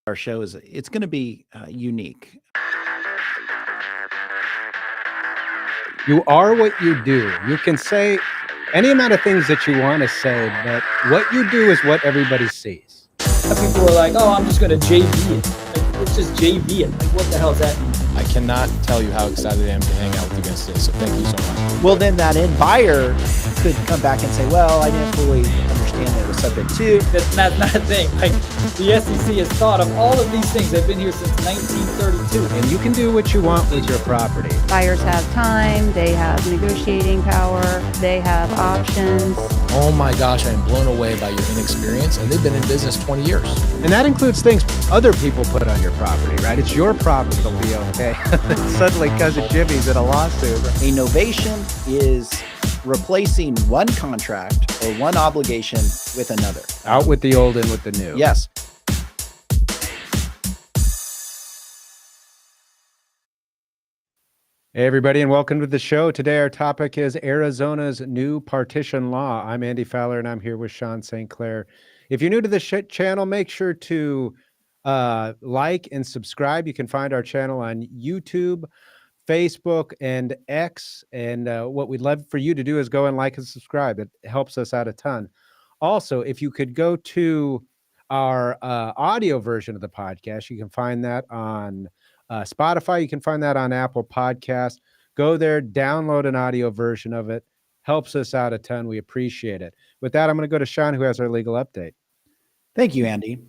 our show is it's going to be unique. You are what you do. You can say any amount of things that you want to say, but what you do is what everybody sees. People are like, oh, I'm just going to JV it. Like, it's just JV it. Like, what the hell does that mean? I cannot tell you how excited I am to hang out with you guys today, so thank you so much. Well, then that end buyer could come back and say, well, I didn't fully understand that it was subject to. That's not a thing. Like, the SEC has thought of all of these things. They've been here since 1932. And you can do what you want with your property. Buyers have time, they have negotiating power, they have options. Oh my gosh, I am blown away by your inexperience, and they've been in business 20 years. And that includes things other people put on your property, right? It's your property that'll be okay. Suddenly, Cousin Jimmy's in a lawsuit. A novation is replacing one contract or one obligation with another. Out with the old, in with the new. Yes. Hey, everybody, and welcome to the show. Today, our topic is Arizona's new partition law. I'm Andy Fowler, and I'm here with Sean St. Clair. If you're new to the channel, make sure to like and subscribe. You can find our channel on YouTube, Facebook, and X. And what we'd love for you to do is go and like and subscribe. It helps us out a ton. Also, if you could go to our audio version of the podcast, you can find that on Spotify. You can find that on Apple Podcasts. Go there, download an audio version of it. Helps us out a ton. We appreciate it. With that, I'm going to go to Sean, who has our legal update. Thank you, Andy.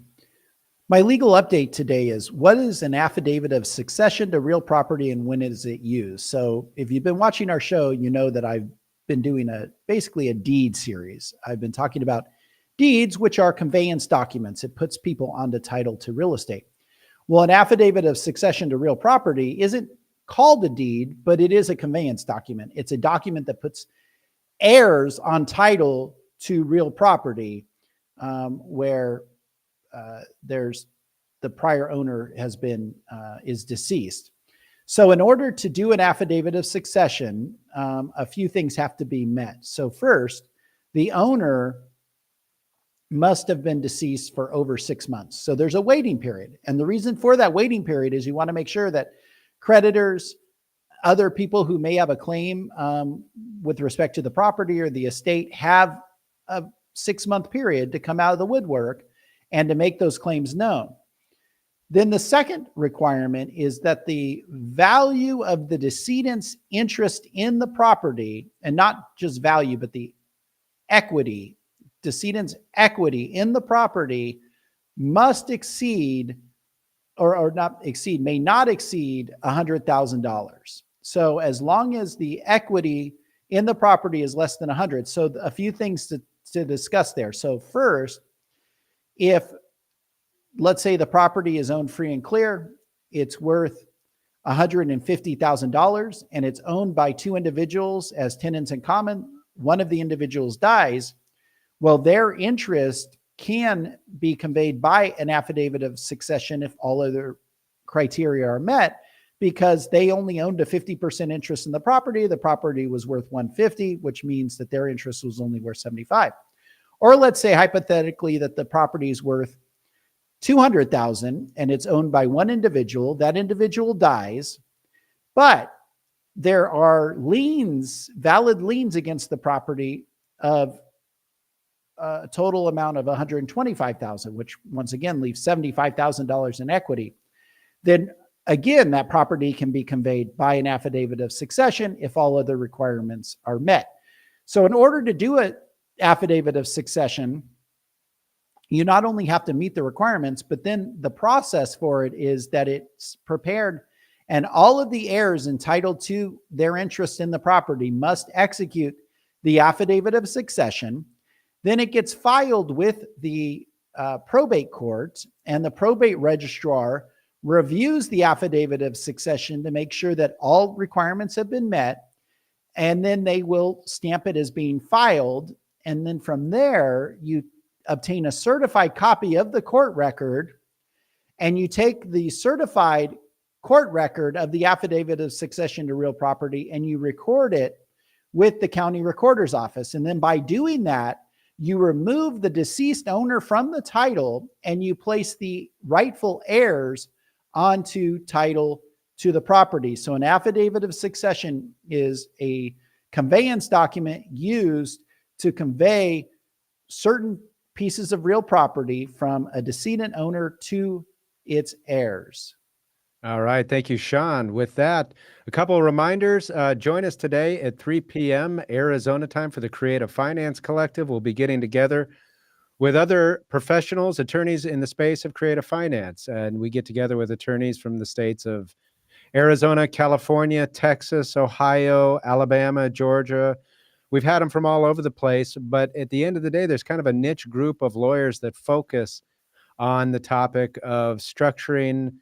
My legal update today is, what is an affidavit of succession to real property and when is it used? So if you've been watching our show, you know that I've been doing basically a deed series. I've been talking about deeds, which are conveyance documents. It puts people onto title to real estate. Well, an affidavit of succession to real property isn't called a deed, but it is a conveyance document. It's a document that puts heirs on title to real property where there's the prior owner is deceased. So in order to do an affidavit of succession, a few things have to be met. So first, the owner must have been deceased for over 6 months. So there's a waiting period. And the reason for that waiting period is you want to make sure that creditors, other people who may have a claim with respect to the property or the estate, have a 6-month period to come out of the woodwork and to make those claims known. Then the second requirement is that the value of the decedent's interest in the property, and not just value, but the equity, decedent's equity in the property must exceed or not exceed, may not exceed $100,000. So as long as the equity in the property is less than 100. So a few things to discuss there. So first, if let's say the property is owned free and clear, it's worth $150,000 and it's owned by two individuals as tenants in common. One of the individuals dies. Well, their interest can be conveyed by an affidavit of succession if all other criteria are met, because they only owned a 50% interest in the property. The property was worth 150, which means that their interest was only worth 75. Or let's say hypothetically that the property is worth 200,000 and it's owned by one individual. That individual dies, but there are liens, valid liens against the property of a total amount of 125,000, which once again leaves $75,000 in equity. Then again, that property can be conveyed by an affidavit of succession if all other requirements are met. So in order to do an affidavit of succession, you not only have to meet the requirements, but then the process for it is that it's prepared and all of the heirs entitled to their interest in the property must execute the affidavit of succession. Then it gets filed with the probate court, and the probate registrar reviews the affidavit of succession to make sure that all requirements have been met. And then they will stamp it as being filed. And then from there, you obtain a certified copy of the court record, and you take the certified court record of the affidavit of succession to real property and you record it with the county recorder's office. And then by doing that, you remove the deceased owner from the title and you place the rightful heirs onto title to the property. So an affidavit of succession is a conveyance document used to convey certain pieces of real property from a decedent owner to its heirs. All right. Thank you, Sean. With that, a couple of reminders. Join us today at 3 p.m. Arizona time for the Creative Finance Collective. We'll be getting together with other professionals, attorneys in the space of creative finance. And we get together with attorneys from the states of Arizona, California, Texas, Ohio, Alabama, Georgia. We've had them from all over the place. But at the end of the day, there's kind of a niche group of lawyers that focus on the topic of structuring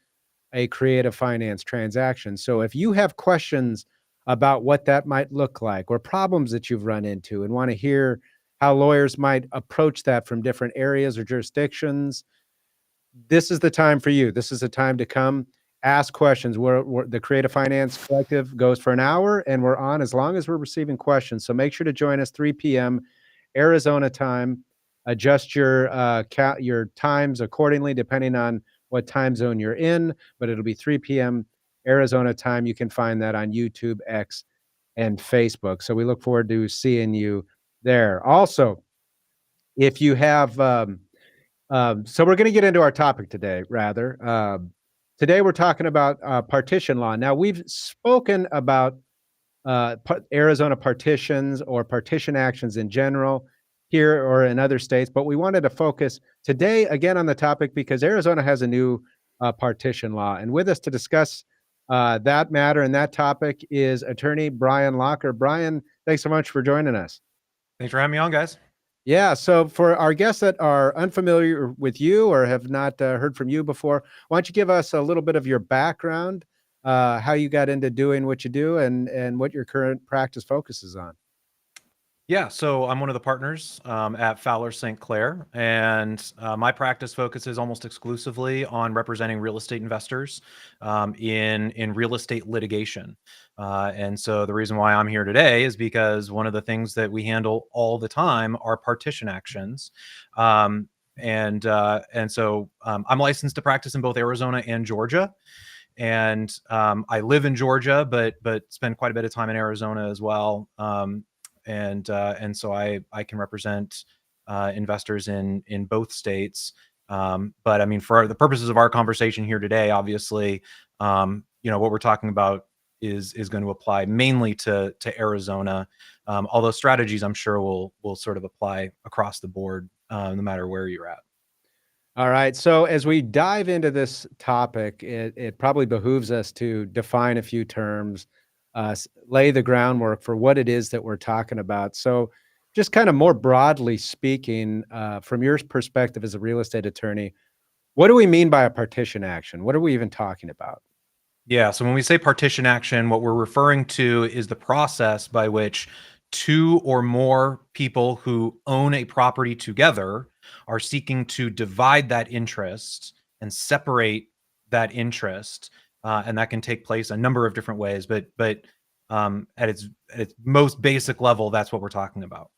a creative finance transaction. So if you have questions about what that might look like or problems that you've run into and want to hear how lawyers might approach that from different areas or jurisdictions, this is the time for you. This is the time to come ask questions. The Creative Finance Collective goes for an hour and we're on as long as we're receiving questions. So make sure to join us 3 p.m. Arizona time. Adjust your times accordingly depending on what time zone you're in, but it'll be 3 p.m. Arizona time. You can find that on YouTube, X, and Facebook. So we look forward to seeing you there. Also, if you have, so we're going to get into our topic today, rather. Today we're talking about partition law. Now, we've spoken about Arizona partitions or partition actions in general here or in other states, but we wanted to focus today again on the topic because Arizona has a new partition law. And with us to discuss that matter and that topic is attorney Brian Locker. Brian, thanks so much for joining us. Thanks for having me on, guys. Yeah, so for our guests that are unfamiliar with you or have not heard from you before, why don't you give us a little bit of your background, how you got into doing what you do and what your current practice focuses on? Yeah, so I'm one of the partners at Fowler St. Clair, and my practice focuses almost exclusively on representing real estate investors in real estate litigation. And so the reason why I'm here today is because one of the things that we handle all the time are partition actions. And so I'm licensed to practice in both Arizona and Georgia. And I live in Georgia, but spend quite a bit of time in Arizona as well. And so I can represent investors in both states. But I mean, for the purposes of our conversation here today, obviously, what we're talking about is going to apply mainly to Arizona. Although strategies, I'm sure will sort of apply across the board, no matter where you're at. All right. So as we dive into this topic, it probably behooves us to define a few terms, lay the groundwork for what it is that we're talking about. So just kind of more broadly speaking, from your perspective as a real estate attorney, what do we mean by a partition action? What are we even talking about? Yeah, so when we say partition action, what we're referring to is the process by which two or more people who own a property together are seeking to divide that interest and separate that interest. And that can take place a number of different ways, but at its most basic level, that's what we're talking about.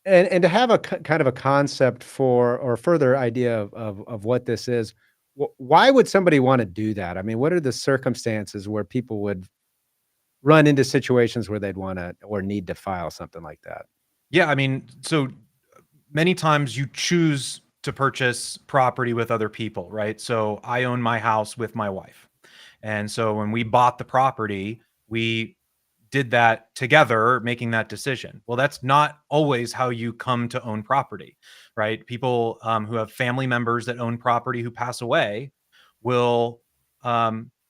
And to have a kind of a concept for or further idea of what this is, why would somebody want to do that? I mean, what are the circumstances where people would run into situations where they'd want to or need to file something like that? Yeah, I mean, so many times you choose to purchase property with other people, right? So I own my house with my wife. And so when we bought the property, we did that together, making that decision. Well, that's not always how you come to own property, right? People who have family members that own property who pass away will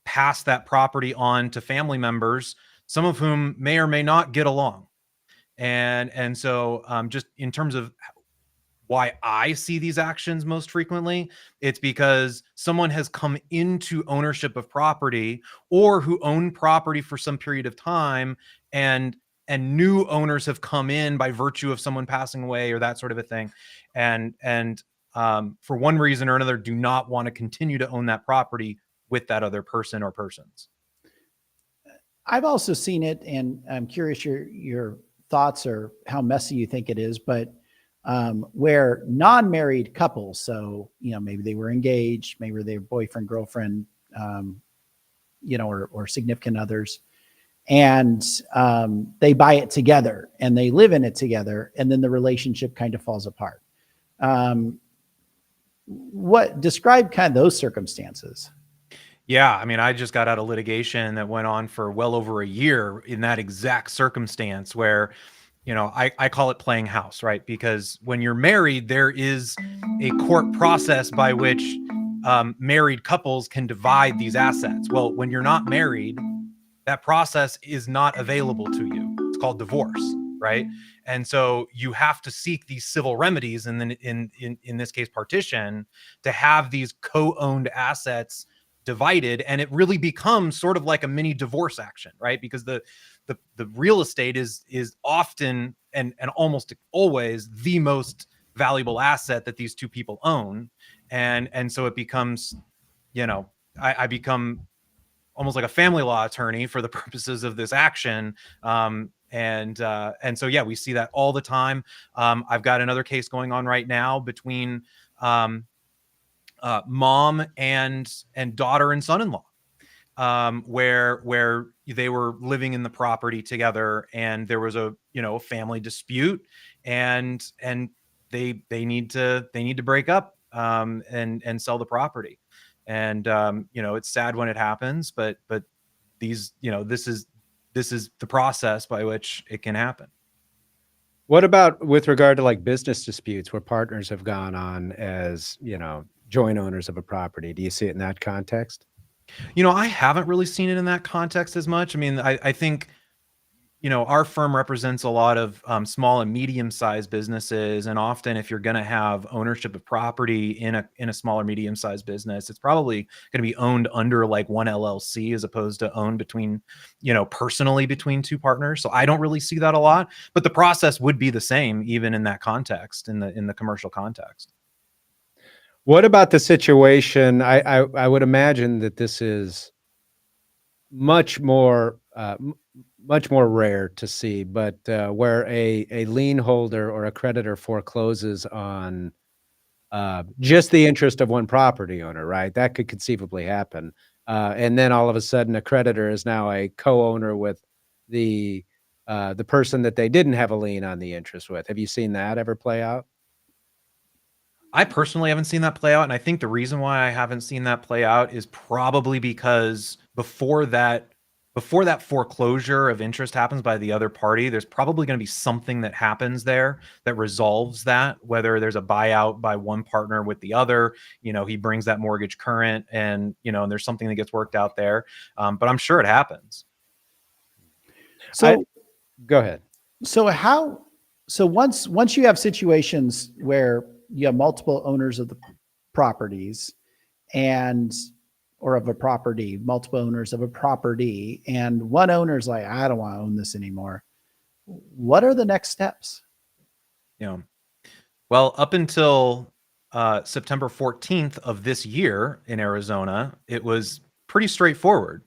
pass that property on to family members, some of whom may or may not get along. And so just in terms of why I see these actions most frequently, it's because someone has come into ownership of property or who own property for some period of time and new owners have come in by virtue of someone passing away or that sort of a thing. And for one reason or another, do not want to continue to own that property with that other person or persons. I've also seen it, and I'm curious your thoughts or how messy you think it is, but where non-married couples, so, maybe they were engaged, maybe they were boyfriend, girlfriend, or significant others, and they buy it together and they live in it together, and then the relationship kind of falls apart. Describe kind of those circumstances? Yeah, I mean, I just got out of litigation that went on for well over a year in that exact circumstance where, I call it playing house, right? Because when you're married, there is a court process by which married couples can divide these assets. Well, when you're not married, that process is not available to you. It's called divorce, right? And so you have to seek these civil remedies, and then in this case, partition, to have these co-owned assets divided, and it really becomes sort of like a mini divorce action, right? Because the real estate is often and almost always the most valuable asset that these two people own, and so it becomes, I become almost like a family law attorney for the purposes of this action. And so, yeah, we see that all the time. I've got another case going on right now between mom and daughter and son-in-law, where they were living in the property together, and there was a family dispute, and they need to break up and sell the property. And it's sad when it happens, but these, this is the process by which it can happen. What about with regard to like business disputes where partners have gone on as, joint owners of a property? Do you see it in that context? I haven't really seen it in that context as much. I mean, I think, our firm represents a lot of small and medium-sized businesses, and often if you're going to have ownership of property in a small or medium-sized business, it's probably going to be owned under like one LLC as opposed to owned between, personally between two partners. So I don't really see that a lot, but the process would be the same even in that context, in the commercial context. What about the situation? I would imagine that this is much more rare to see, but where a lien holder or a creditor forecloses on just the interest of one property owner, right? That could conceivably happen. And then all of a sudden a creditor is now a co-owner with the person that they didn't have a lien on the interest with. Have you seen that ever play out? I personally haven't seen that play out. And I think the reason why I haven't seen that play out is probably because before that foreclosure of interest happens by the other party, there's probably going to be something that happens there that resolves that, whether there's a buyout by one partner with the other, he brings that mortgage current, and, and there's something that gets worked out there. But I'm sure it happens. So go ahead. So once you have situations where you have multiple owners of the properties multiple owners of a property, and one owner's like, I don't want to own this anymore, what are the next steps? Well, up until September 14th of this year in Arizona, it was pretty straightforward.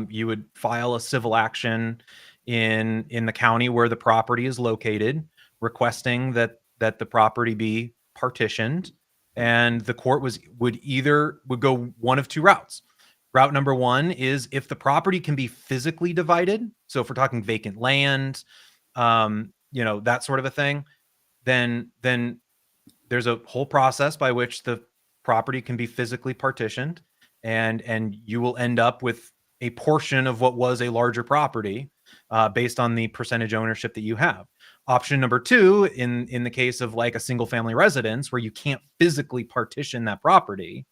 You would file a civil action in the county where the property is located, requesting that the property be partitioned, and the court would go one of two routes. Route number one is if the property can be physically divided. So if we're talking vacant land, that sort of a thing, then there's a whole process by which the property can be physically partitioned, and you will end up with a portion of what was a larger property based on the percentage ownership that you have. Option number two, in the case of like a single family residence where you can't physically partition that property,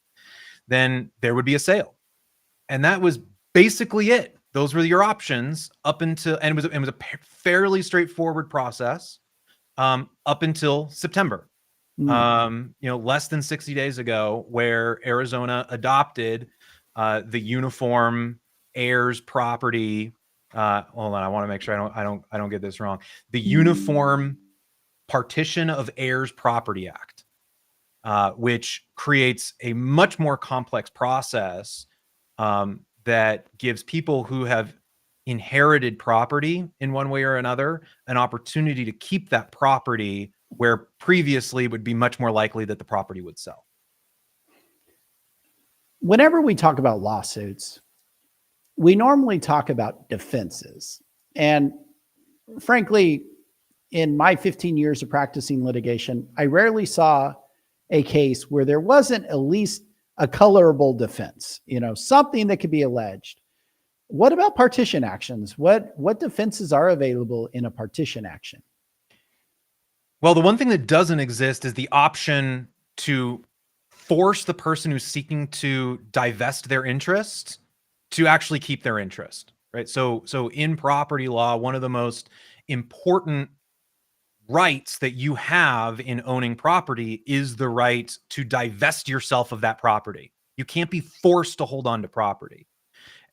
then there would be a sale. And that was basically it. Those were your options up until, and it was a fairly straightforward process up until September. Less than 60 days ago, where Arizona adopted the uniform heirs property. Hold on, I want to make sure I don't get this wrong. The Uniform Partition of Heirs Property Act, which creates a much more complex process that gives people who have inherited property in one way or another an opportunity to keep that property where previously it would be much more likely that the property would sell. Whenever we talk about lawsuits, we normally talk about defenses. And frankly, in my 15 years of practicing litigation, I rarely saw a case where there wasn't at least a colorable defense, something that could be alleged. What about partition actions? What defenses are available in a partition action? Well, the one thing that doesn't exist is the option to force the person who's seeking to divest their interest to actually keep their interest, right? So in property law, one of the most important rights that you have in owning property is the right to divest yourself of that property. You can't be forced to hold on to property.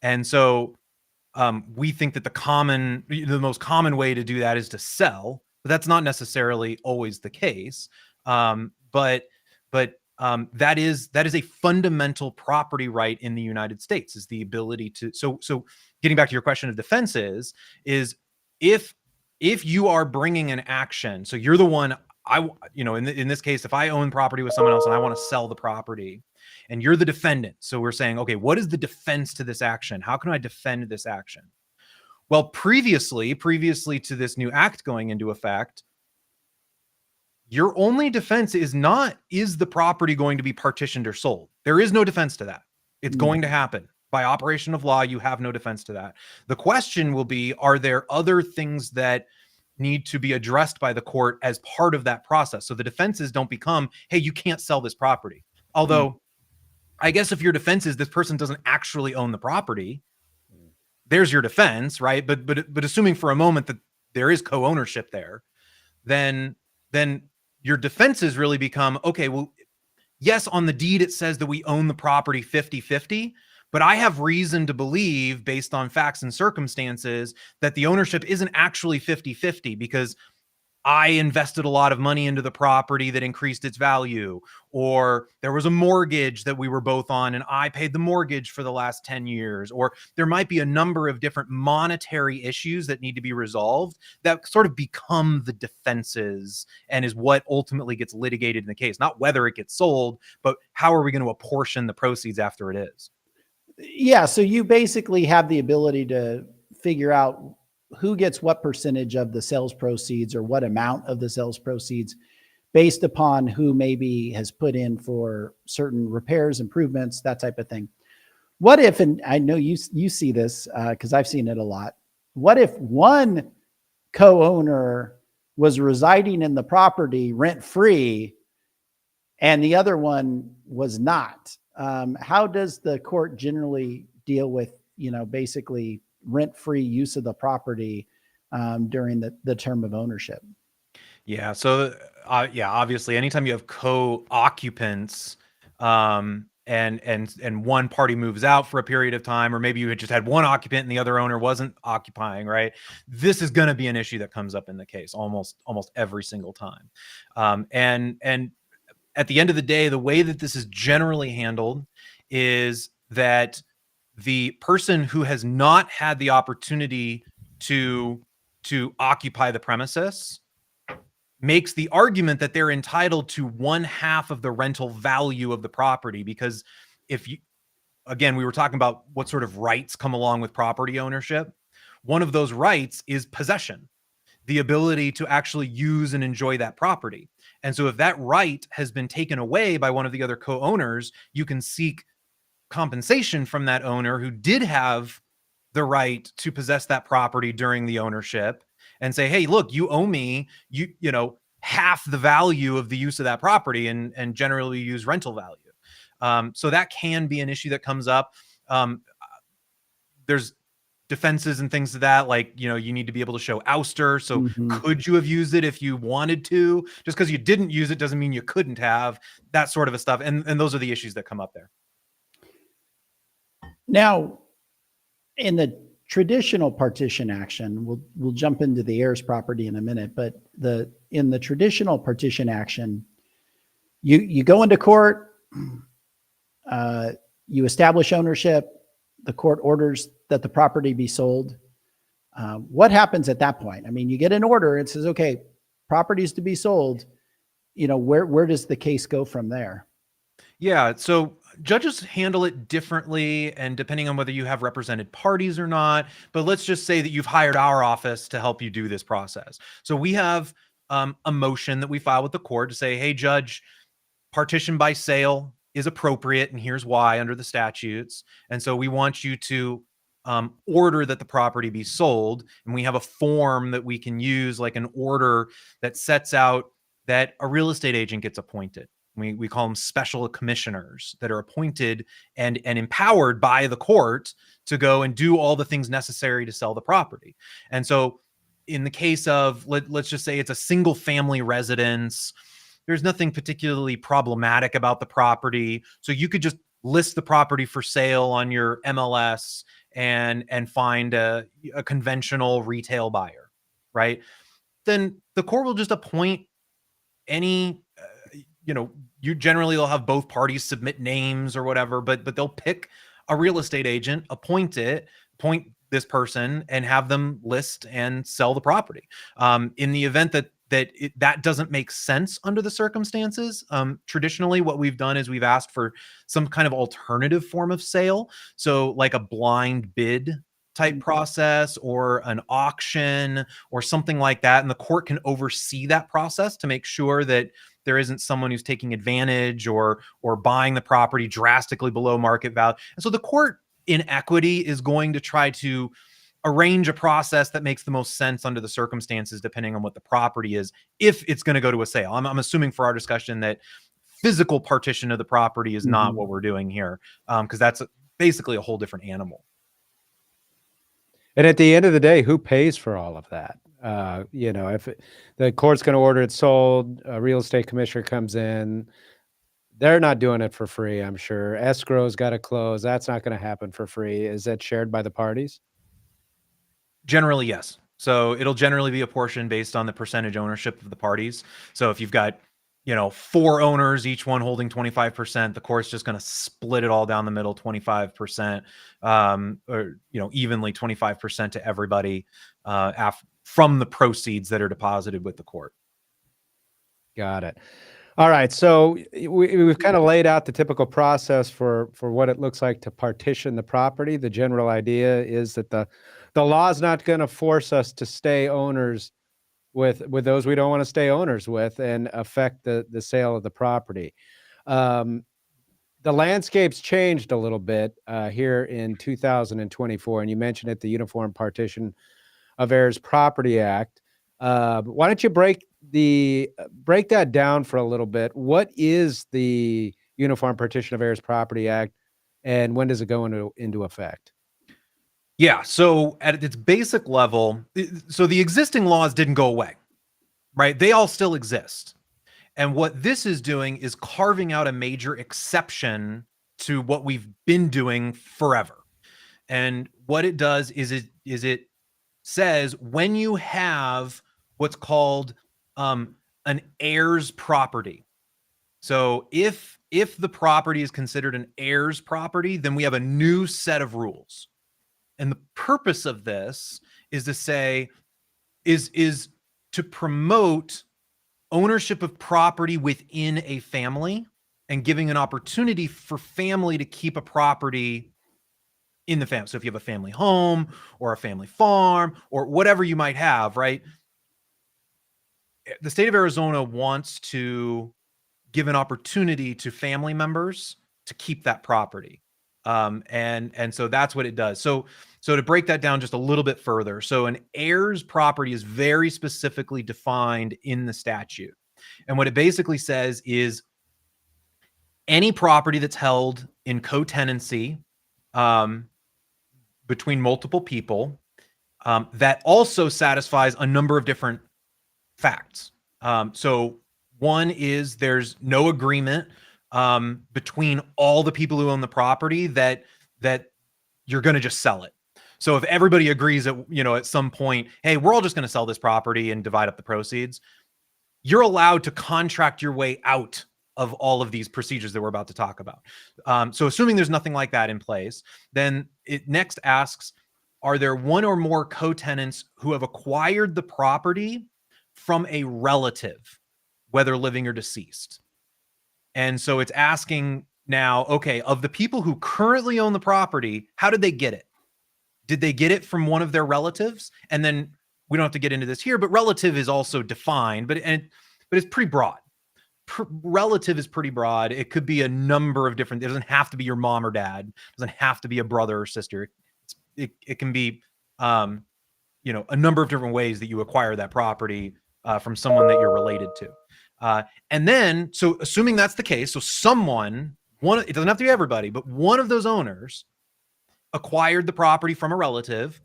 And so we think that the most common way to do that is to sell, but that's not necessarily always the case. But that is a fundamental property right in the United States, is the ability to. So getting back to your question of defenses is if you are bringing an action, so you're the one, in this case, if I own property with someone else and I want to sell the property, and you're the defendant, so we're saying, okay, what is the defense to this action? How can I defend this action? Well, previously to this new act going into effect, your only defense is the property going to be partitioned or sold? There is no defense to that. It's going to happen. By operation of law, you have no defense to that. The question will be, are there other things that need to be addressed by the court as part of that process? So the defenses don't become, hey, you can't sell this property. Although, I guess if your defense is this person doesn't actually own the property, there's your defense, right? But assuming for a moment that there is co-ownership there, then your defenses really become, okay, well, yes, on the deed it says that we own the property 50-50, but I have reason to believe, based on facts and circumstances, that the ownership isn't actually 50-50 because I invested a lot of money into the property that increased its value, or there was a mortgage that we were both on and I paid the mortgage for the last 10 years, or there might be a number of different monetary issues that need to be resolved that sort of become the defenses and is what ultimately gets litigated in the case. Not whether it gets sold, but how are we going to apportion the proceeds after it is. Yeah, so you basically have the ability to figure out who gets what percentage of the sales proceeds or what amount of the sales proceeds based upon who maybe has put in for certain repairs, improvements, that type of thing. What if, and I know you see this because I've seen it a lot. What if one co-owner was residing in the property rent-free and the other one was not? How does the court generally deal with, basically rent-free use of the property during the term of ownership? Yeah. So obviously anytime you have co-occupants, and one party moves out for a period of time, or maybe you had just had one occupant and the other owner wasn't occupying, right? This is going to be an issue that comes up in the case almost every single time. And at the end of the day, the way that this is generally handled is that the person who has not had the opportunity to occupy the premises makes the argument that they're entitled to 1/2 of the rental value of the property. Because again, we were talking about what sort of rights come along with property ownership. One of those rights is possession, the ability to actually use and enjoy that property. And so if that right has been taken away by one of the other co-owners, you can seek compensation from that owner who did have the right to possess that property during the ownership and say, hey, look, you owe me, half the value of the use of that property, and generally use rental value. So that can be an issue that comes up. There's defenses and things to that, like, you need to be able to show ouster. So could you have used it if you wanted to? Just because you didn't use it doesn't mean you couldn't have, that sort of a stuff. And those are the issues that come up there. Now, in the traditional partition action, we'll jump into the heirs property in a minute, but in the traditional partition action, you go into court, you establish ownership, the court orders that the property be sold. What happens at that point? I mean, you get an order, it says, okay, properties to be sold, where does the case go from there? Yeah, so judges handle it differently, and depending on whether you have represented parties or not. But let's just say that you've hired our office to help you do this process. So we have a motion that we file with the court to say, hey, judge, partition by sale is appropriate, and here's why under the statutes. And so we want you to order that the property be sold. And we have a form that we can use, like an order that sets out that a real estate agent gets appointed. We call them special commissioners that are appointed and empowered by the court to go and do all the things necessary to sell the property. And so in the case of, let's just say it's a single family residence, there's nothing particularly problematic about the property. So you could just list the property for sale on your MLS and find a conventional retail buyer, right? Then the court will just appoint any, you generally they'll have both parties submit names or whatever, but they'll pick a real estate agent, appoint this person, and have them list and sell the property. In the event that doesn't make sense under the circumstances, traditionally what we've done is we've asked for some kind of alternative form of sale. So like a blind bid type process or an auction or something like that. And the court can oversee that process to make sure that there isn't someone who's taking advantage or buying the property drastically below market value. And so the court in equity is going to try to arrange a process that makes the most sense under the circumstances, depending on what the property is, if it's going to go to a sale. I'm assuming for our discussion that physical partition of the property is not what we're doing here, because that's basically a whole different animal. And at the end of the day, who pays for all of that? If the court's going to order it sold, a real estate commissioner comes in, they're not doing it for free, I'm sure. Escrow's got to close. That's not going to happen for free. Is that shared by the parties? Generally, yes. So it'll generally be a portion based on the percentage ownership of the parties. So if you've got, 4 owners, each one holding 25%, the court's just going to split it all down the middle, 25%, or, evenly 25% to everybody from the proceeds that are deposited with the court. Got it. All right. So we've kind of laid out the typical process for what it looks like to partition the property. The general idea is that the law is not going to force us to stay owners with those we don't want to stay owners with and affect the sale of the property. The landscape's changed a little bit here in 2024, and you mentioned it, the Uniform Partition of Heirs Property Act. Why don't you break that down for a little bit? What is the Uniform Partition of Heirs Property Act, and when does it go into effect? Yeah, so at its basic level, so the existing laws didn't go away, right? They all still exist. And what this is doing is carving out a major exception to what we've been doing forever. And what it does is it says when you have what's called an heirs property. So if the property is considered an heirs property, then we have a new set of rules. And the purpose of this is to say, is to promote ownership of property within a family and giving an opportunity for family to keep a property in the family. So if you have a family home or a family farm or whatever you might have, right? The state of Arizona wants to give an opportunity to family members to keep that property. And so that's what it does. So to break that down just a little bit further, so an heirs property is very specifically defined in the statute. And what it basically says is any property that's held in co-tenancy between multiple people that also satisfies a number of different facts. So one is there's no agreement between all the people who own the property that you're going to just sell it. So if everybody agrees that, at some point, hey, we're all just going to sell this property and divide up the proceeds, you're allowed to contract your way out of all of these procedures that we're about to talk about. So assuming there's nothing like that in place, then it next asks, are there one or more co-tenants who have acquired the property from a relative, whether living or deceased. And so it's asking now, okay, of the people who currently own the property, how did they get it? Did they get it from one of their relatives? And then we don't have to get into this here, but relative is also defined, but it's pretty broad. Relative is pretty broad. It could be a number of different, it doesn't have to be your mom or dad. It doesn't have to be a brother or sister. It can be, a number of different ways that you acquire that property from someone that you're related to. And then, so assuming that's the case, so it doesn't have to be everybody, but one of those owners acquired the property from a relative.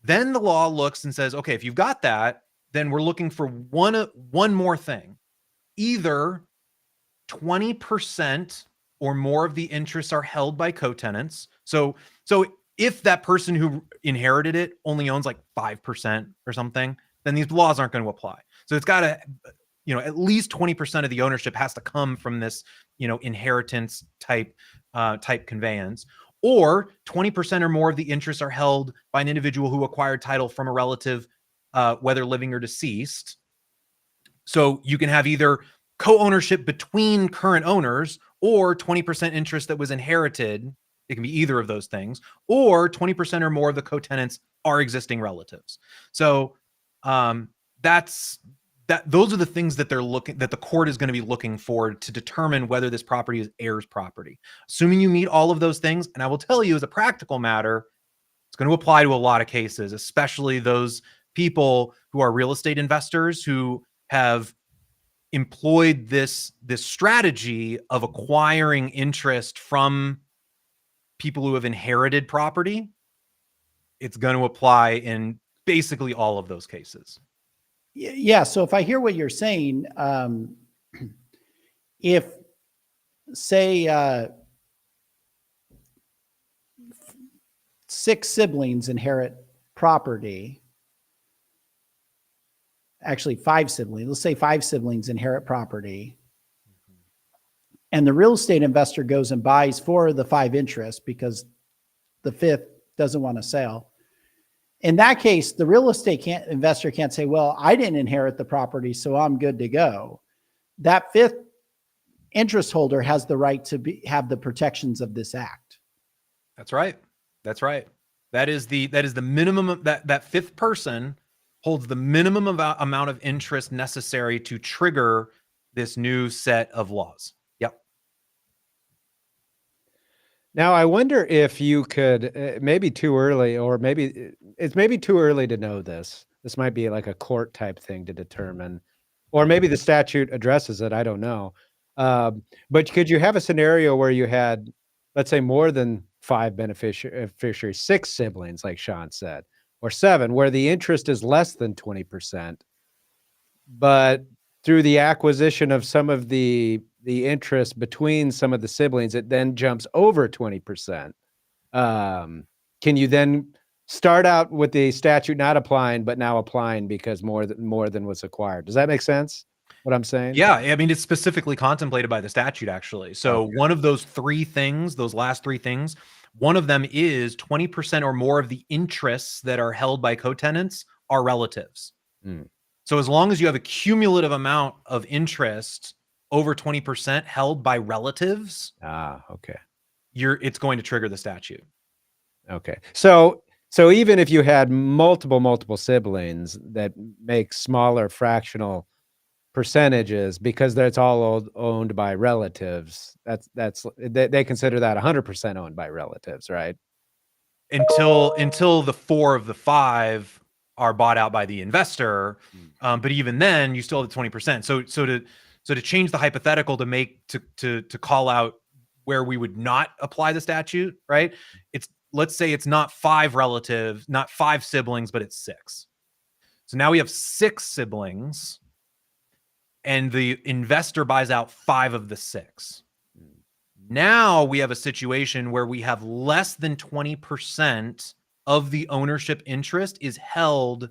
Then the law looks and says, okay, if you've got that, then we're looking for one more thing. Either 20% or more of the interests are held by co-tenants. So if that person who inherited it only owns like 5% or something, then these laws aren't going to apply. So it's got to, at least 20% of the ownership has to come from this, inheritance type conveyance, or 20% or more of the interests are held by an individual who acquired title from a relative, whether living or deceased. So you can have either co-ownership between current owners or 20% interest that was inherited. It can be either of those things, or 20% or more of the co-tenants are existing relatives. So those are the things that that the court is going to be looking for to determine whether this property is heirs property. Assuming you meet all of those things, and I will tell you as a practical matter, it's going to apply to a lot of cases, especially those people who are real estate investors who have employed this strategy of acquiring interest from people who have inherited property. It's going to apply in basically all of those cases. Yeah. So if I hear what you're saying, if say 6 siblings inherit property, actually 5 siblings, let's say 5 siblings inherit property, and the real estate investor goes and buys 4 of the 5 interests because the 5th doesn't want to sell. In that case, the real estate investor can't say, well, I didn't inherit the property, so I'm good to go. That 5th interest holder has the right to have the protections of this act. That's right. That's right. That is the minimum of that 5th person holds the minimum amount of interest necessary to trigger this new set of laws. Yep. Now, I wonder if you could, maybe too early, or maybe it's too early to know this. This might be like a court type thing to determine, or maybe the statute addresses it. I don't know. But could you have a scenario where you had, let's say, more than 5 beneficiaries, 6 siblings, like Sean said, or 7, where the interest is less than 20%, but through the acquisition of some of the interest between some of the siblings, it then jumps over 20%. Can you then start out with the statute not applying, but now applying because more than was acquired? Does that make sense, what I'm saying? Yeah, I mean, it's specifically contemplated by the statute, actually. So Okay. One of those 3 things, those last 3 things, one of them is 20% or more of the interests that are held by co-tenants are relatives. Mm. So as long as you have a cumulative amount of interest over 20% held by relatives, Okay. it's going to trigger the statute. Okay. So even if you had multiple siblings that make smaller fractional percentages, because that's all owned by relatives, they consider that 100% owned by relatives, right? Until the 4 of the 5 are bought out by the investor. But even then you still have the 20%. So to change the hypothetical to call out where we would not apply the statute, right? Let's say it's not 5 relatives, not 5 siblings, but it's 6. So now we have 6 siblings and the investor buys out 5 of the 6. Now we have a situation where we have less than 20% of the ownership interest is held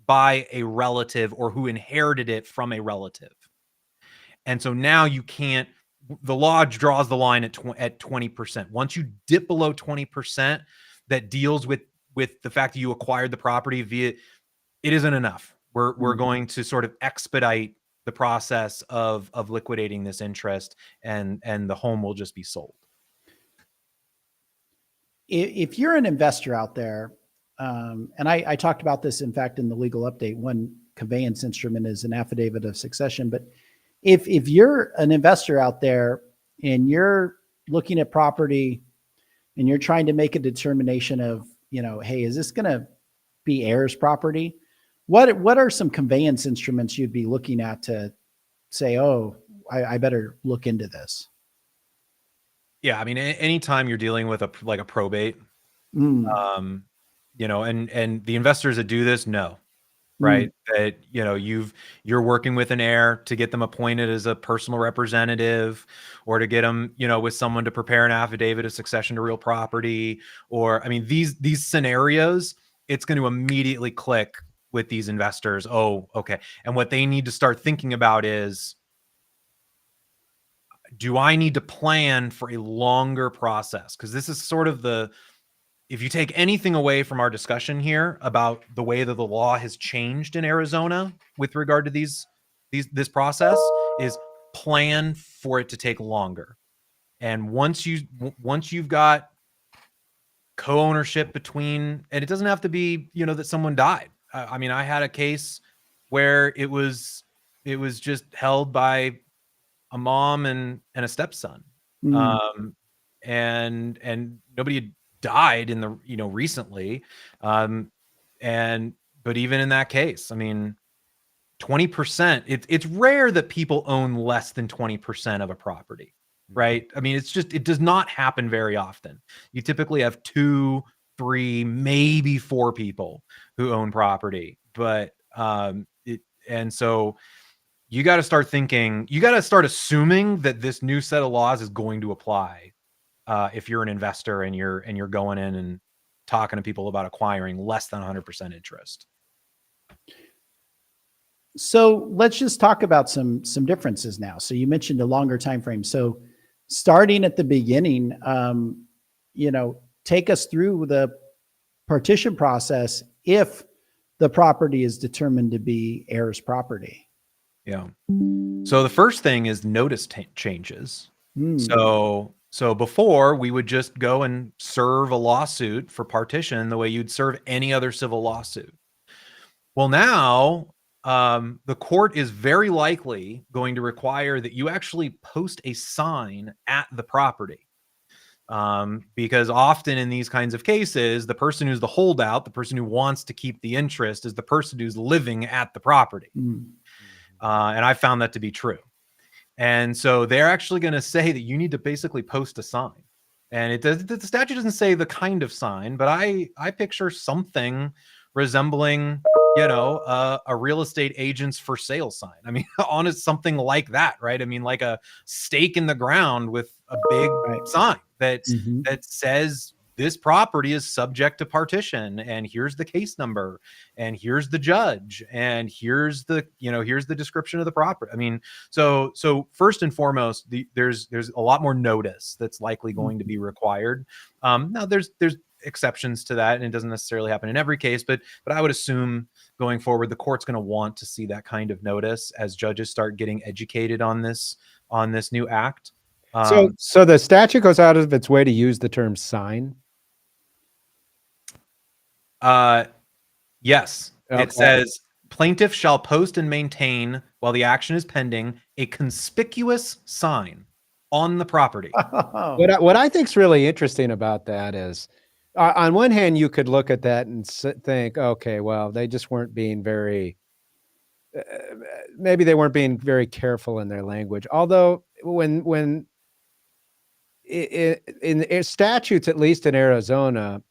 by a relative or who inherited it from a relative. And so now the law draws the line at 20%. Once you dip below 20%, that deals with the fact that you acquired the property it isn't enough. We're going to sort of expedite the process of liquidating this interest, and the home will just be sold. If you're an investor out there, and I talked about this, in fact, in the legal update, one conveyance instrument is an affidavit of succession. But if you're an investor out there and you're looking at property and you're trying to make a determination of, hey, is this going to be heirs property? What are some conveyance instruments you'd be looking at to say, oh, I better look into this? Yeah, I mean, anytime you're dealing with a probate, and the investors that do this know, right, that you're working with an heir to get them appointed as a personal representative, or to get them with someone to prepare an affidavit of succession to real property, or I mean these scenarios, it's going to immediately click with these investors. Oh, okay. And what they need to start thinking about is, do I need to plan for a longer process? Because this is sort of if you take anything away from our discussion here about the way that the law has changed in Arizona with regard to this process, is plan for it to take longer. And once you've got co-ownership between, and it doesn't have to be, that someone died. I mean, I had a case where it was just held by a mom and a stepson, and nobody had died in the recently, but even in that case, I mean, 20%. It's rare that people own less than 20% of a property, right? I mean, it does not happen very often. You typically have 2, 3, maybe 4 people who own property, but and so you got to start thinking, you got to start assuming that this new set of laws is going to apply if you're an investor and you're going in and talking to people about acquiring less than 100% interest. So let's just talk about some differences now. So you mentioned a longer time frame. So starting at the beginning, take us through the partition process if the property is determined to be heirs property. Yeah. So the first thing is notice changes. So before, we would just go and serve a lawsuit for partition the way you'd serve any other civil lawsuit. Well, now the court is very likely going to require that you actually post a sign at the property. Because often in these kinds of cases, the person who's the holdout, the person who wants to keep the interest, is the person who's living at the property. And I found that to be true. And so they're actually going to say that you need to basically post a sign. And the statute doesn't say the kind of sign, but I picture something resembling, a real estate agent's for sale sign. I mean, honest, something like that, right? I mean, like a stake in the ground with a big sign that says this property is subject to partition, and here's the case number, and here's the judge, and here's the description of the property. I mean, so first and foremost, there's a lot more notice that's likely going to be required. Now there's exceptions to that, and it doesn't necessarily happen in every case, but I would assume going forward, the court's going to want to see that kind of notice as judges start getting educated on this new act. So the statute goes out of its way to use the term sign. Yes. Okay. It says plaintiff shall post and maintain, while the action is pending, a conspicuous sign on the property. What I think is really interesting about that is, on one hand, you could look at that and think, okay, well, they just weren't being maybe they weren't being very careful in their language. Although when in statutes, at least in Arizona,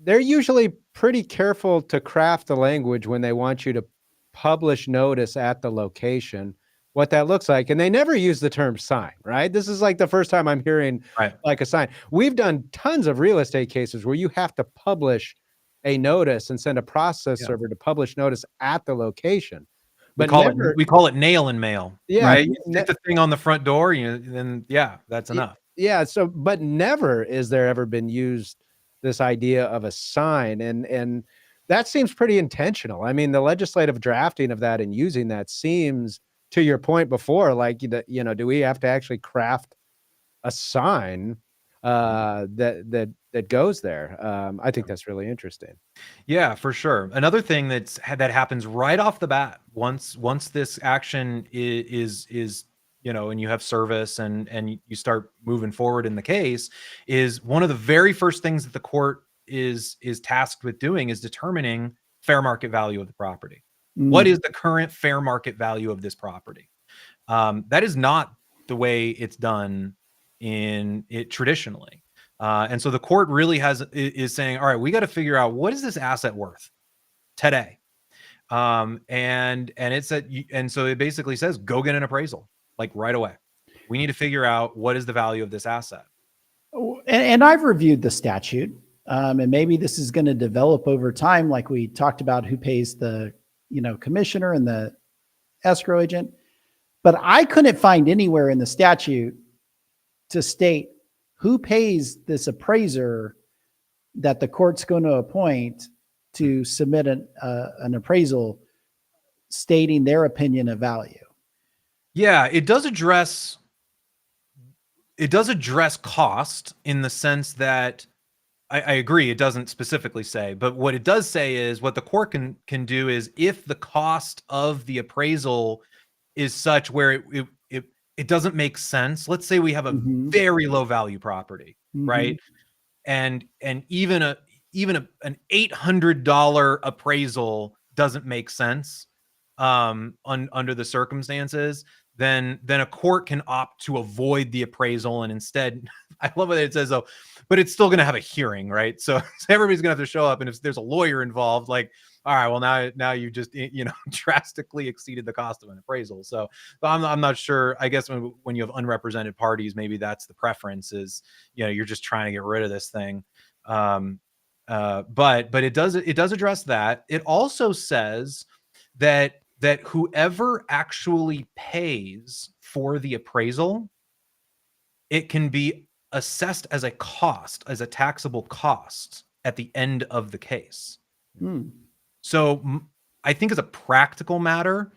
they're usually pretty careful to craft the language when they want you to publish notice at the location, what that looks like. And they never use the term sign, right? This is like the first time I'm hearing like a sign. We've done tons of real estate cases where you have to publish a notice and send a process server to publish notice at the location. But we call it nail and mail. Yeah, right? You stick the thing on the front door, then that's enough. Yeah. So, but never is there ever been used this idea of a sign. And that seems pretty intentional. I mean, the legislative drafting of that and using that seems, to your point before, like, you know, do we have to actually craft a sign that goes there? I think that's really interesting. Yeah, for sure. Another thing that happens right off the bat once this action is you know, and you have service and you start moving forward in the case, is one of the very first things that the court is tasked with doing is determining fair market value of the property. What is the current fair market value of this property? That is not the way it's done in it traditionally. And so the court really is saying, all right, we got to figure out, what is this asset worth today? And so it basically says, go get an appraisal, like right away. We need to figure out what is the value of this asset. And I've reviewed the statute, and maybe this is going to develop over time, like we talked about who pays the, you know, commissioner and the escrow agent. But I couldn't find anywhere in the statute to state who pays this appraiser that the court's going to appoint to submit an appraisal stating their opinion of value. Yeah, it does address cost in the sense that I agree, it doesn't specifically say, but what it does say is what the court can do is, if the cost of the appraisal is such where it doesn't make sense. Let's say we have a very low value property, right? And even an $800 appraisal doesn't make sense under the circumstances. Then a court can opt to avoid the appraisal and instead, I love what it says though, but it's still going to have a hearing, right? So everybody's going to have to show up, and if there's a lawyer involved, like, all right, well now you just, you know, drastically exceeded the cost of an appraisal. So I'm not sure. I guess when you have unrepresented parties, maybe that's the preference, is, you know, you're just trying to get rid of this thing. But it does address that. It also says that whoever actually pays for the appraisal, it can be assessed as a cost, as a taxable cost at the end of the case. So I think as a practical matter,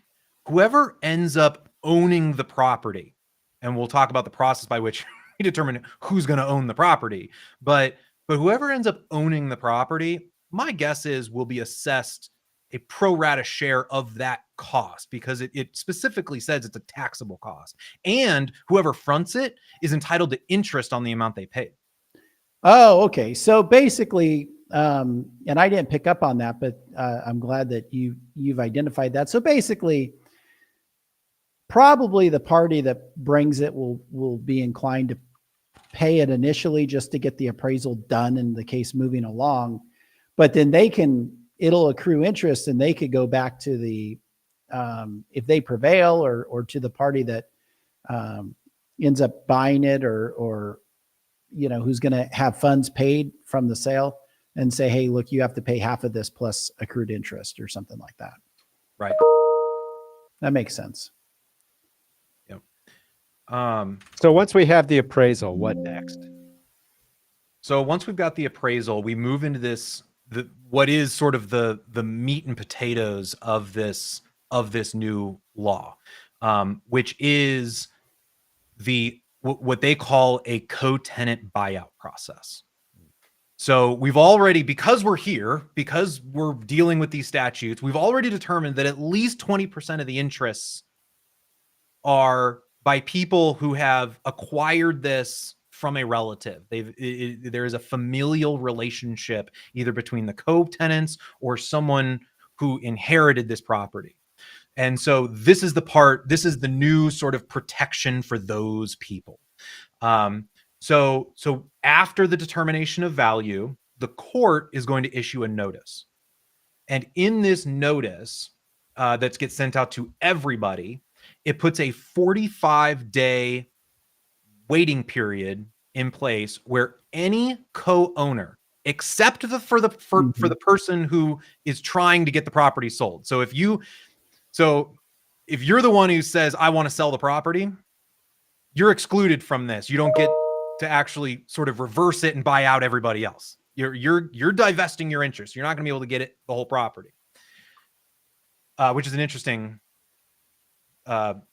whoever ends up owning the property, and we'll talk about the process by which we determine who's going to own the property, but whoever ends up owning the property, my guess is will be assessed a pro rata share of that cost, because it specifically says it's a taxable cost, and whoever fronts it is entitled to interest on the amount they paid. Oh, okay. So basically, and I didn't pick up on that, but I'm glad that you've identified that. So basically, probably the party that brings it will be inclined to pay it initially just to get the appraisal done and the case moving along, but then it'll accrue interest, and they could go back to the, if they prevail, or to the party that ends up buying it, or you know, who's going to have funds paid from the sale, and say, hey, look, you have to pay half of this plus accrued interest or something like that. Right. That makes sense. Yep. So once we have the appraisal, what next? So once we've got the appraisal, we move into what is sort of the meat and potatoes of this new law, which is what they call a co-tenant buyout process. So we've already, because we're here, because we're dealing with these statutes, we've already determined that at least 20% of the interests are by people who have acquired this from a relative. There is a familial relationship either between the co-tenants or someone who inherited this property. And so this is the new sort of protection for those people. So after the determination of value, the court is going to issue a notice. And in this notice that gets sent out to everybody, it puts a 45-day waiting period in place where any co-owner, except for the person who is trying to get the property sold. So if you're the one who says, I want to sell the property, you're excluded from this. You don't get to actually sort of reverse it and buy out everybody else. You're divesting your interest. You're not going to be able to get the whole property, which is an interesting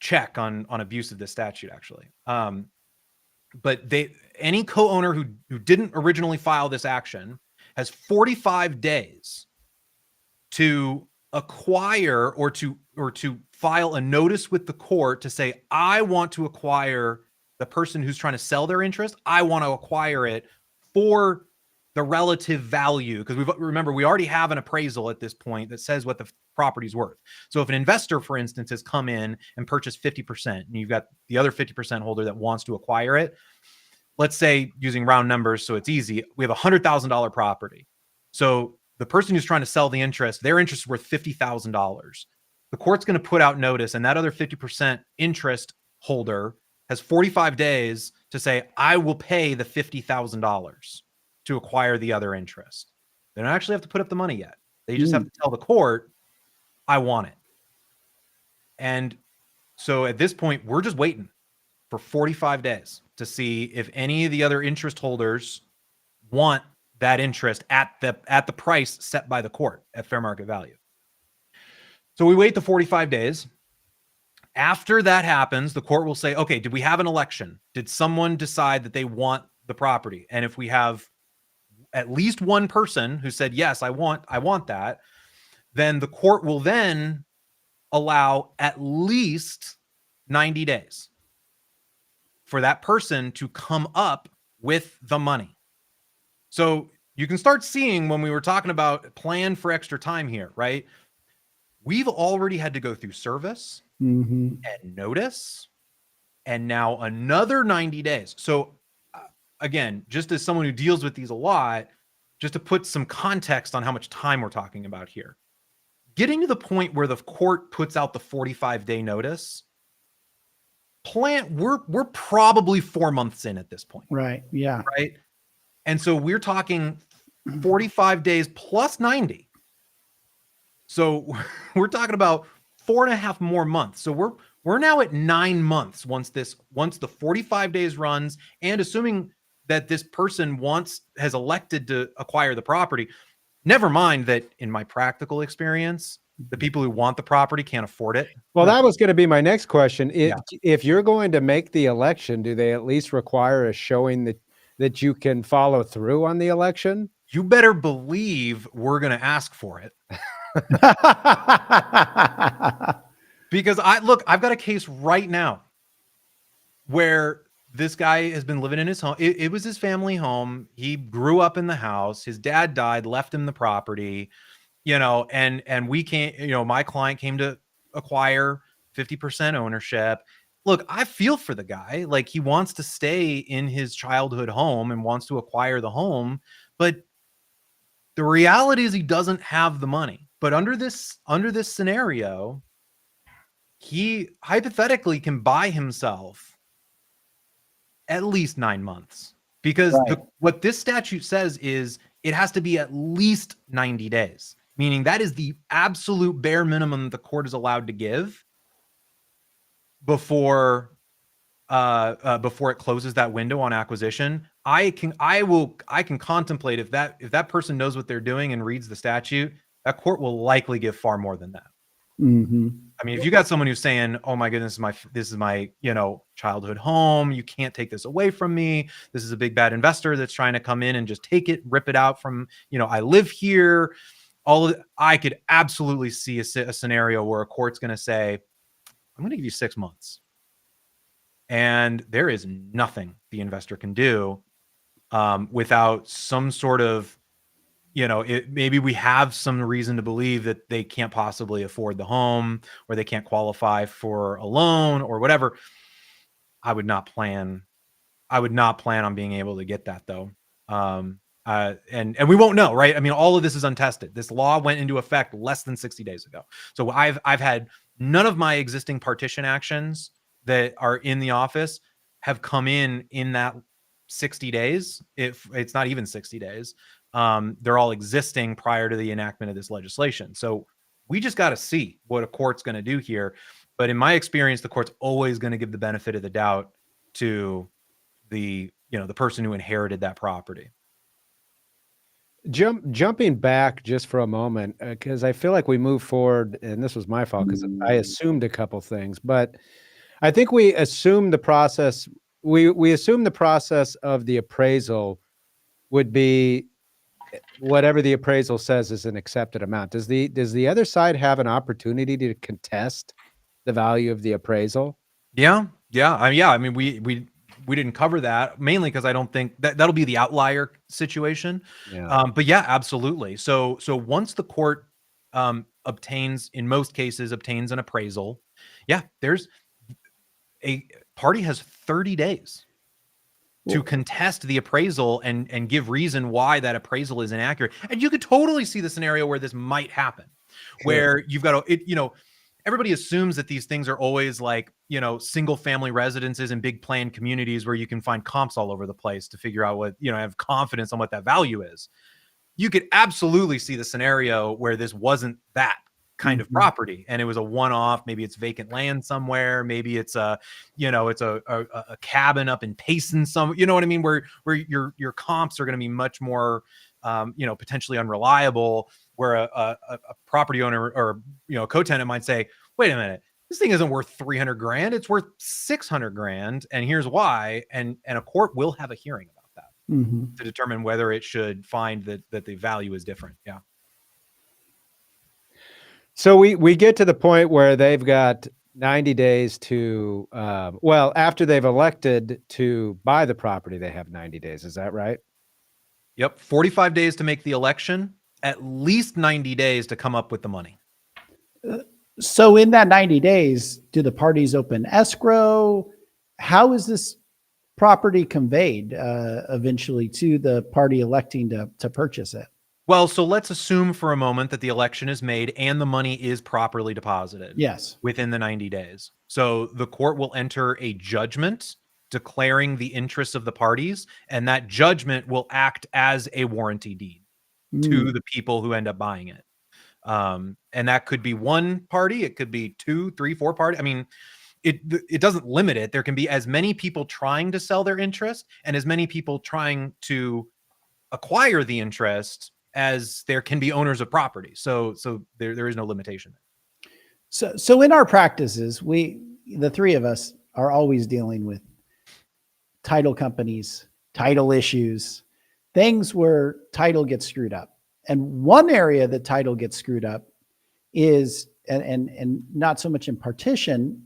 check on abuse of this statute, actually. But any co-owner who didn't originally file this action has 45 days to acquire or to file a notice with the court to say, I want to acquire the person who's trying to sell their interest. I want to acquire it for the relative value, because remember, we already have an appraisal at this point that says what the property's worth. So if an investor, for instance, has come in and purchased 50%, and you've got the other 50% holder that wants to acquire it, let's say, using round numbers so it's easy, we have a $100,000 property. So the person who's trying to sell the interest, their interest is worth $50,000. The court's going to put out notice, and that other 50% interest holder has 45 days to say, I will pay the $50,000 to acquire the other interest. They don't actually have to put up the money yet. They just have to tell the court, I want it. And so at this point, we're just waiting for 45 days to see if any of the other interest holders want that interest at the price set by the court at fair market value. So we wait the 45 days. After that happens, the court will say, okay, did we have an election? Did someone decide that they want the property? And if we have at least one person who said, yes, I want that, then the court will then allow at least 90 days for that person to come up with the money. So you can start seeing, when we were talking about plan for extra time here, right? We've already had to go through service and notice, and now another 90 days. So again, just as someone who deals with these a lot, just to put some context on how much time we're talking about here, getting to the point where the court puts out the 45-day notice, we're probably 4 months in at this point. Right. Yeah. Right. And so we're talking 45 days plus 90. So we're talking about 4.5 more months. So we're now at 9 months once the 45 days runs, and assuming that this person has elected to acquire the property. Never mind that in my practical experience, the people who want the property can't afford it. Well, that was going to be my next question. If you're going to make the election, do they at least require a showing that you can follow through on the election? You better believe we're going to ask for it. Because I've got a case right now where this guy has been living in his home. It was his family home. He grew up in the house. His dad died, left him the property, and we can't, my client came to acquire 50% ownership. Look, I feel for the guy. Like, he wants to stay in his childhood home and wants to acquire the home, but the reality is he doesn't have the money. But under this scenario, he hypothetically can buy himself at least 9 months, because what this statute says is it has to be at least 90 days, meaning that is the absolute bare minimum the court is allowed to give before it closes that window on acquisition. I can contemplate, if that person knows what they're doing and reads the statute, that court will likely give far more than that. I mean, if you got someone who's saying, "Oh my goodness, this is my childhood home. You can't take this away from me. This is a big bad investor that's trying to come in and just take it, rip it out from I live here." I could absolutely see a scenario where a court's going to say, "I'm going to give you 6 months," and there is nothing the investor can do without some sort of maybe we have some reason to believe that they can't possibly afford the home, or they can't qualify for a loan or whatever. I would not plan on being able to get that, though. And we won't know, right? I mean, all of this is untested. This law went into effect less than 60 days ago. So I've had none of my existing partition actions that are in the office have come in that 60 days. If it's not even 60 days. They're all existing prior to the enactment of this legislation. So we just got to see what a court's going to do here. But in my experience, the court's always going to give the benefit of the doubt to the person who inherited that property. jumping back just for a moment, because I feel like we move forward, and this was my fault because I assumed a couple things, but I think we assumed the process. We assumed the process of the appraisal would be whatever the appraisal says is an accepted amount. Does the other side have an opportunity to contest the value of the appraisal? Yeah. I mean, we didn't cover that mainly because I don't think that'll be the outlier situation. Yeah. But yeah, absolutely. So once the court obtains, in most cases, obtains an appraisal, yeah, there's a party has 30 days to contest the appraisal and give reason why that appraisal is inaccurate. And you could totally see the scenario where this might happen, where you've got to, everybody assumes that these things are always like, single family residences and big planned communities where you can find comps all over the place to figure out what, have confidence on what that value is. You could absolutely see the scenario where this wasn't that kind of property and it was a one-off. Maybe it's vacant land somewhere. Maybe it's a cabin up in Payson, you know what I mean? Where your comps are going to be much more, potentially unreliable, where a property owner or, a co-tenant might say, wait a minute, this thing isn't worth 300 grand. It's worth 600 grand. And here's why. And a court will have a hearing about that to determine whether it should find that the value is different. Yeah. So we get to the point where they've got 90 days to, after they've elected to buy the property, they have 90 days. Is that right? Yep. 45 days to make the election, at least 90 days to come up with the money. So in that 90 days, do the parties open escrow? How is this property conveyed eventually to the party electing to purchase it? Well, so let's assume for a moment that the election is made and the money is properly deposited. Yes. Within the 90 days. So the court will enter a judgment declaring the interests of the parties, and that judgment will act as a warranty deed to the people who end up buying it. And that could be one party, it could be 2, 3, 4 parties. I mean, it doesn't limit it. There can be as many people trying to sell their interest and as many people trying to acquire the interest as there can be owners of property. So there is no limitation. So in our practices, the three of us are always dealing with title companies, title issues, things where title gets screwed up. And one area that title gets screwed up is, and not so much in partition,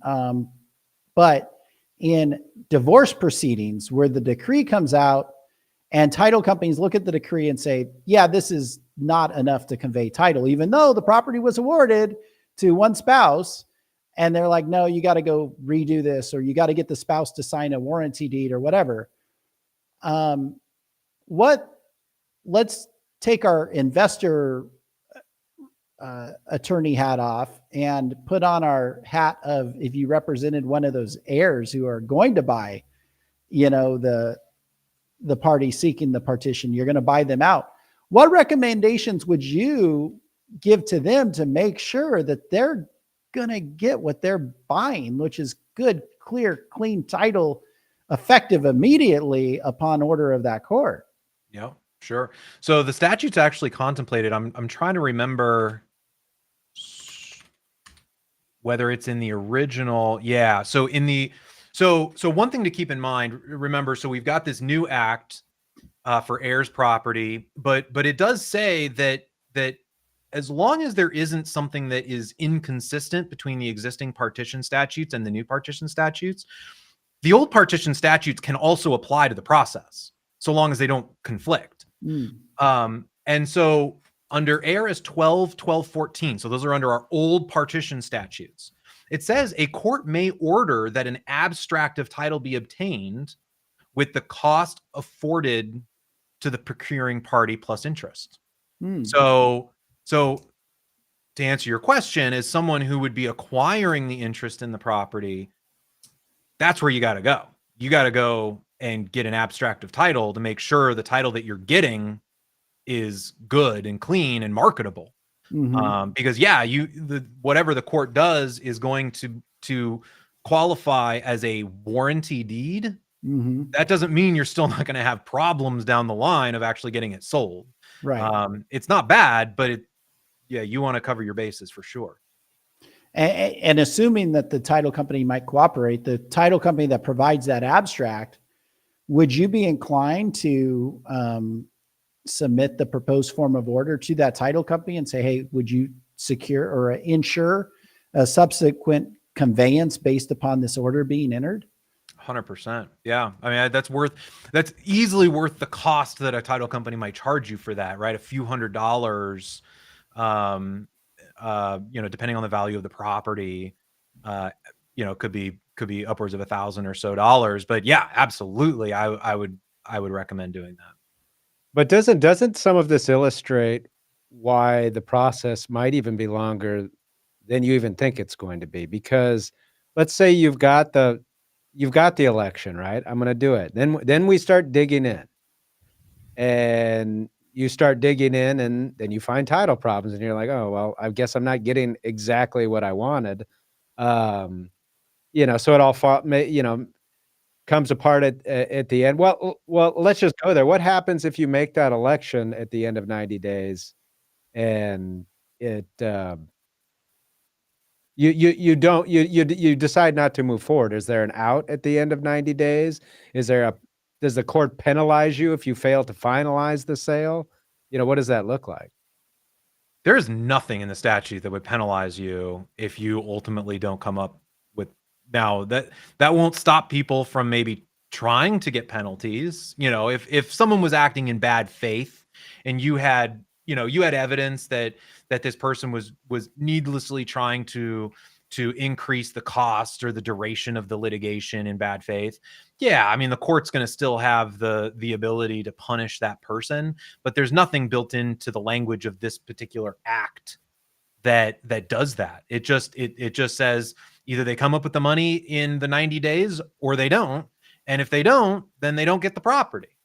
but in divorce proceedings where the decree comes out and title companies look at the decree and say, yeah, this is not enough to convey title, even though the property was awarded to one spouse. And they're like, no, you got to go redo this, or you got to get the spouse to sign a warranty deed or whatever. Let's take our investor attorney hat off and put on our hat of, if you represented one of those heirs who are going to buy, the party seeking the partition, you're going to buy them out. What recommendations would you give to them to make sure that they're going to get what they're buying, which is good, clear, clean title, effective immediately upon order of that court? Yeah, sure. So the statute's actually contemplated. I'm trying to remember whether it's in the original. Yeah. So So one thing to keep in mind, remember, so we've got this new act for heirs property, but it does say that as long as there isn't something that is inconsistent between the existing partition statutes and the new partition statutes, the old partition statutes can also apply to the process, so long as they don't conflict. And so under ARS 12, 12, 14, so those are under our old partition statutes, it says a court may order that an abstract of title be obtained with the cost afforded to the procuring party plus interest. So to answer your question, as someone who would be acquiring the interest in the property, that's where you got to go. You got to go and get an abstract of title to make sure the title that you're getting is good and clean and marketable. Because whatever the court does is going to qualify as a warranty deed. That doesn't mean you're still not going to have problems down the line of actually getting it sold. Right. It's not bad, but you want to cover your bases for sure. And assuming that the title company might cooperate, the title company that provides that abstract, would you be inclined to submit the proposed form of order to that title company and say, hey, would you secure or insure a subsequent conveyance based upon this order being entered? 100%. Yeah. I mean, that's easily worth the cost that a title company might charge you for that, right? A few $100s, depending on the value of the property, could be upwards of $1,000 or so dollars. But yeah, absolutely. I would recommend doing that. But doesn't some of this illustrate why the process might even be longer than you even think it's going to be? Because let's say you've got the election, right? I'm going to do it. Then we start digging in, and you start digging in, and then you find title problems, and you're like, oh, well, I guess I'm not getting exactly what I wanted. So it all comes apart at the end. Well, let's just go there. What happens if you make that election at the end of 90 days and it you decide not to move forward? Is there an out at the end of 90 days? Does the court penalize you if you fail to finalize the sale? What does that look like? There is nothing in the statute that would penalize you if you ultimately don't come up with. Now that won't stop people from maybe trying to get penalties. If someone was acting in bad faith and you had evidence that this person was needlessly trying to increase the cost or the duration of the litigation in bad faith, yeah, I mean, the court's going to still have the ability to punish that person, but there's nothing built into the language of this particular act that does that. It just says either they come up with the money in the 90 days or they don't. And if they don't, then they don't get the property,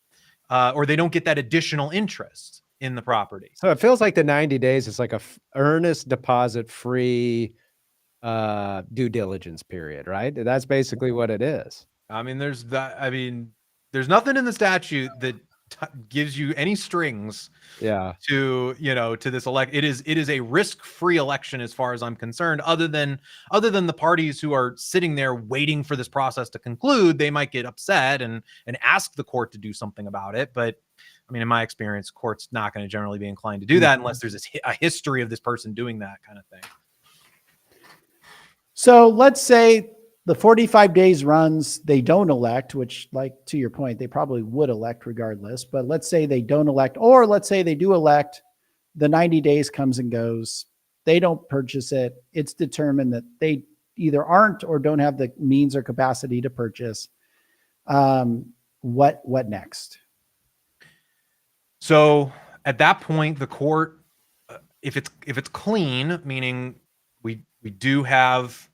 or they don't get that additional interest in the property. So it feels like the 90 days is like a earnest deposit free due diligence period, right? That's basically what it is. I mean, there's nothing in the statute that gives you any strings to this elect. It is a risk-free election as far as I'm concerned, other than the parties who are sitting there waiting for this process to conclude. They might get upset and ask the court to do something about it, but I mean, in my experience, court's not going to generally be inclined to do that unless there's a history of this person doing that kind of thing. So let's say the 45 days runs, they don't elect, which, like, to your point, they probably would elect regardless. But let's say they don't elect, or let's say they do elect, the 90 days comes and goes. They don't purchase it. It's determined that they either aren't or don't have the means or capacity to purchase. What next? So at that point, the court, if it's clean, meaning we do have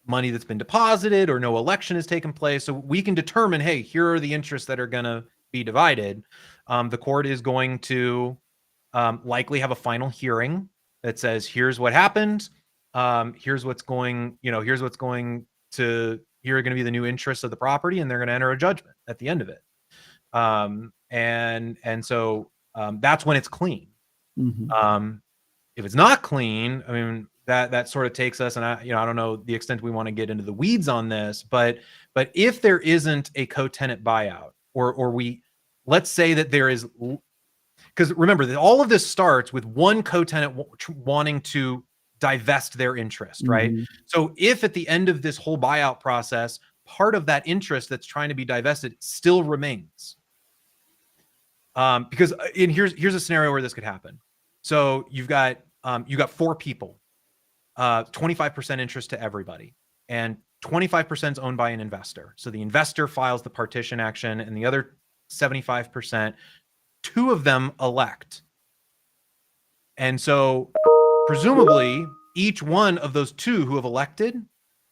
money that's been deposited or no election has taken place, so we can determine, hey, here are the interests that are going to be divided. The court is going to likely have a final hearing that says, here's what happened. Here are going to be the new interests of the property, and they're going to enter a judgment at the end of it. And so that's when it's clean. Mm-hmm. If it's not clean, I mean, that sort of takes us, and I don't know the extent we want to get into the weeds on this, but if there isn't a co-tenant buyout, or let's say that there is, because remember that all of this starts with one co-tenant wanting to divest their interest, right? Mm-hmm. So if at the end of this whole buyout process, part of that interest that's trying to be divested still remains, because here's a scenario where this could happen. So you've got 4 people, 25% interest to everybody, and 25% is owned by an investor. So the investor files the partition action, and the other 75%, 2 of them elect. And so presumably each one of those 2 who have elected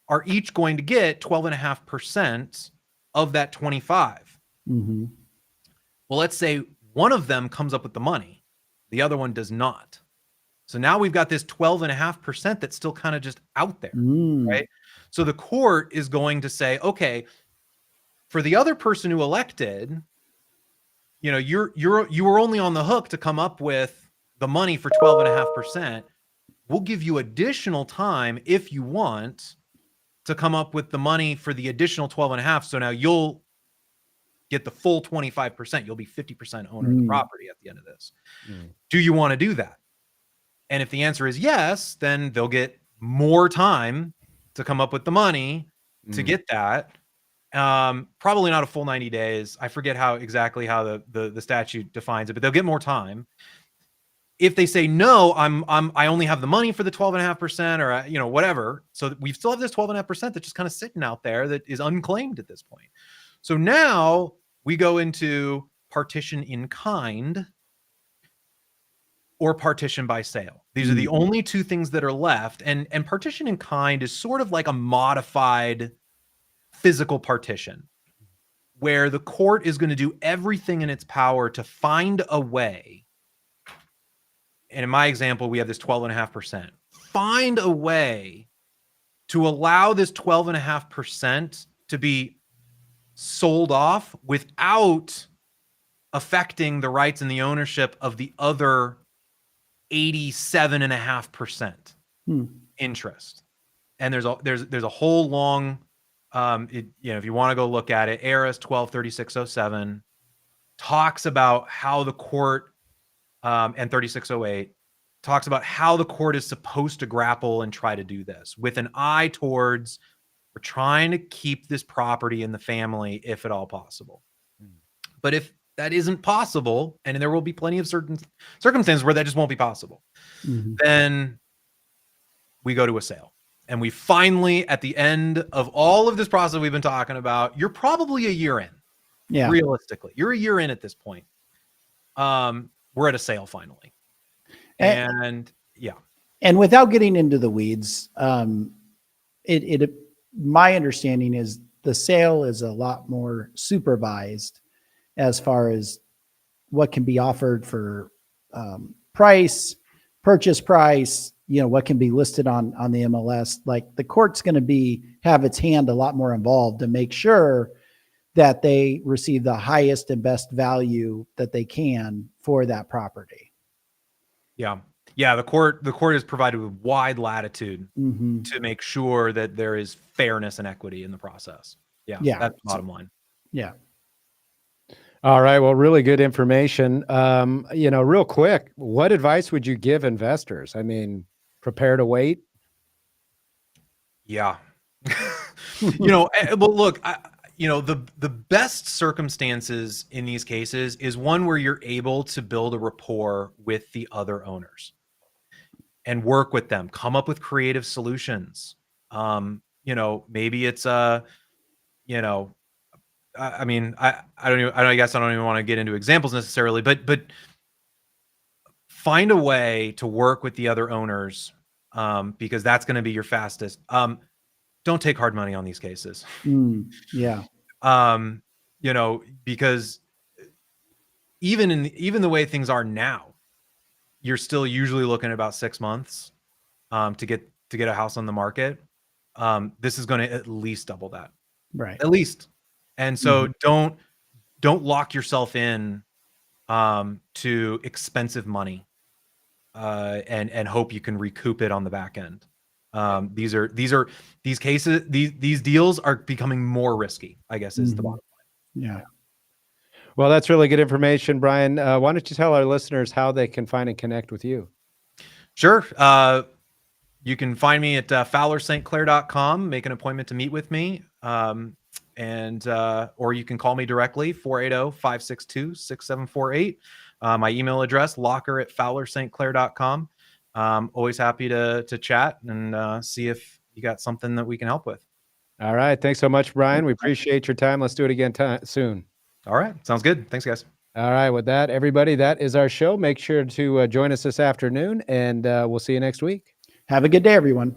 are each going to get 12.5% of that 25. Mm-hmm. Well, let's say one of them comes up with the money, the other one does not. So now we've got this 12.5% that's still kind of just out there, right? So the court is going to say, okay, for the other person who elected, you were only on the hook to come up with the money for 12.5%. We'll give you additional time if you want to come up with the money for the additional 12.5. So now you'll get the full 25%. You'll be 50% owner of the property at the end of this. Do you want to do that? And if the answer is yes, then they'll get more time to come up with the money to get that. Probably not a full 90 days. I forget exactly how the statute defines it, but they'll get more time. If they say no, I only have the money for the 12.5% or whatever. So we still have this 12.5% that's just kind of sitting out there that is unclaimed at this point. So now we go into partition in kind or partition by sale. These are the only two things that are left. And partition in kind is sort of like a modified physical partition where the court is going to do everything in its power to find a way. And in my example, we have this 12.5%. Find a way to allow this 12.5% to be sold off without affecting the rights and the ownership of the other 87.5% interest. And there's a whole long, if you want to go look at it, Heirs 123607 talks about how the court, and 3608 talks about how the court is supposed to grapple and try to do this with an eye towards we're trying to keep this property in the family if at all possible. But if that isn't possible, and there will be plenty of certain circumstances where that just won't be possible, then we go to a sale. And we finally, at the end of all of this process we've been talking about, you're probably a year in. Yeah. Realistically, you're a year in at this point. We're at a sale finally. And yeah. And without getting into the weeds, my understanding is the sale is a lot more supervised as far as what can be offered for price, purchase price, what can be listed on the MLS. Like the court's going to have its hand a lot more involved to make sure that they receive the highest and best value that they can for that property. Yeah. Yeah. The court is provided with wide latitude to make sure that there is fairness and equity in the process. Yeah. That's the bottom line. Yeah. All right. Well, really good information. Real quick, what advice would you give investors? I mean, prepare to wait. Yeah. Well, look, the best circumstances in these cases is one where you're able to build a rapport with the other owners and work with them, come up with creative solutions. Maybe it's I guess I don't even want to get into examples necessarily, but find a way to work with the other owners, because that's going to be your fastest. Don't take hard money on these cases. Yeah. Because even the way things are now, you're still usually looking at about 6 months to get a house on the market. This is going to at least double that. Right. At least. And so don't lock yourself in to expensive money and hope you can recoup it on the back end. These cases, these deals are becoming more risky, I guess is the bottom line. Yeah. Well, that's really good information, Brian. Why don't you tell our listeners how they can find and connect with you? Sure. You can find me at fowlerstclair.com, make an appointment to meet with me. Or you can call me directly, 480-562-6748. My email address, locker@fowlerstclair.com. Always happy to chat and see if you got something that we can help with. All right. Thanks so much, Brian. We appreciate your time. Let's do it again soon. All right. Sounds good. Thanks, guys. All right. With that, everybody, that is our show. Make sure to join us this afternoon, and we'll see you next week. Have a good day, everyone.